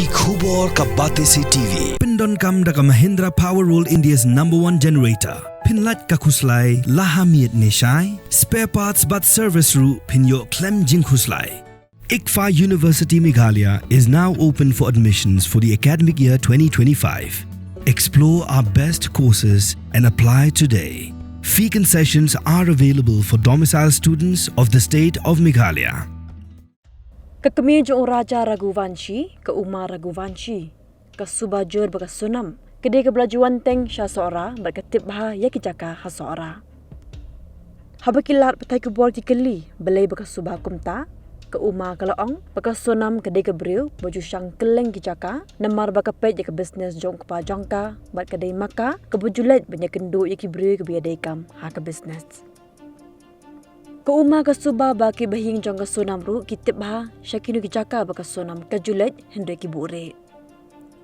Ki khubor ka bate si TV. Pindon kam da ka Mahindra Power Roll India's #1 generator. Pinlat ka khuslai lahamiet nishai. Spare parts but service ru pinyo klem jing khuslai. ICFA University Meghalaya is now open for admissions for the academic year 2025. Explore our best courses and apply today. Fee concessions are available for domicile students of the state of Meghalaya. Kmie jong Raja Raghuvanshi, ke Umar Raghuvanshi, ke Suba jur baka Sonam, kedai kebelajuan Teng Sohra berketip bah ya kijaka ha Sohra. Habakilat petai kubor kikeli, belai baka Suba kumta, ke Umar kalaong, baka Sonam kedai kebriu, baju Shangkai kijaka, namar baka pej ya ke bisnes jong kepa jongka, bat kedai maka, ke bujulet banyak kendu ya kibriu ke biadai kam ha ke bisnes. Ke Umar ke Suba baki bahing jong ke Sonam ru kitip bah syakinu kijaka baka Sonam ke julet hendai kibure.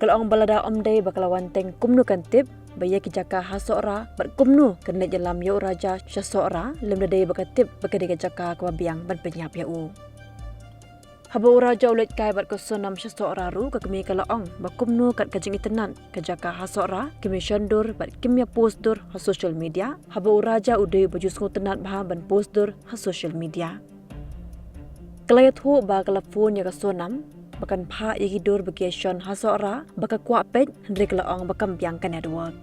Kalau orang balada omdai bakalawan Teng kumnu kan tip baya kijaka ha Sohra bat kumnu kena jalam yo raja sya Sohra lem dadai baka tip baka de kijaka ke biang ban penyap ya u. Haba raja ulet kai bat ke Sonam sya Sohra ru ke Kmie kalaong ba kumnu kat kajing itenan kijaka ha Sohra Kmie shandur bat Kmie post dur ha social media haba raja udai baju sungu tenat bah ban post dur ha social media. Kelayat hu ba kalafon ya ke Sonam bakan pha yigidur vacation ha Sohra baka kwa pet hendri kalaong bakam biang kan network.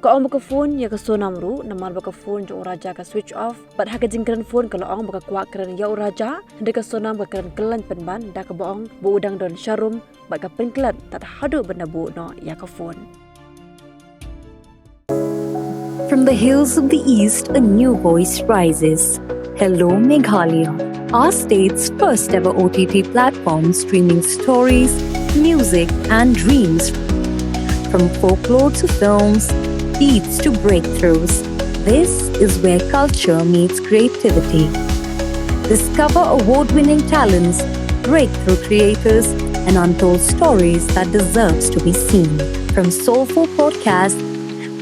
Kaong baka phone ya ke Sonam ru namar baka phone jong raja ka switch off bat ha kajingkran phone kalaong baka kwa kran ya raja hendri ka Sonam baka kelan penban da ka boong bu udang don sharum bat ka penklat tat hadu benda bu no ya ka phone. From the hills of the east, a new voice rises. Hello Meghalaya, our state's first ever OTT platform streaming stories, music and dreams. From folklore to films, beats to breakthroughs, this is where culture meets creativity. Discover award-winning talents, breakthrough creators and untold stories that deserves to be seen. From soulful podcasts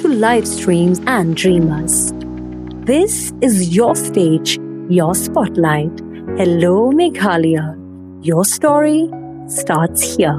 to live streams and dreamers. This is your stage, your spotlight. Hello Meghalaya. Your story starts here.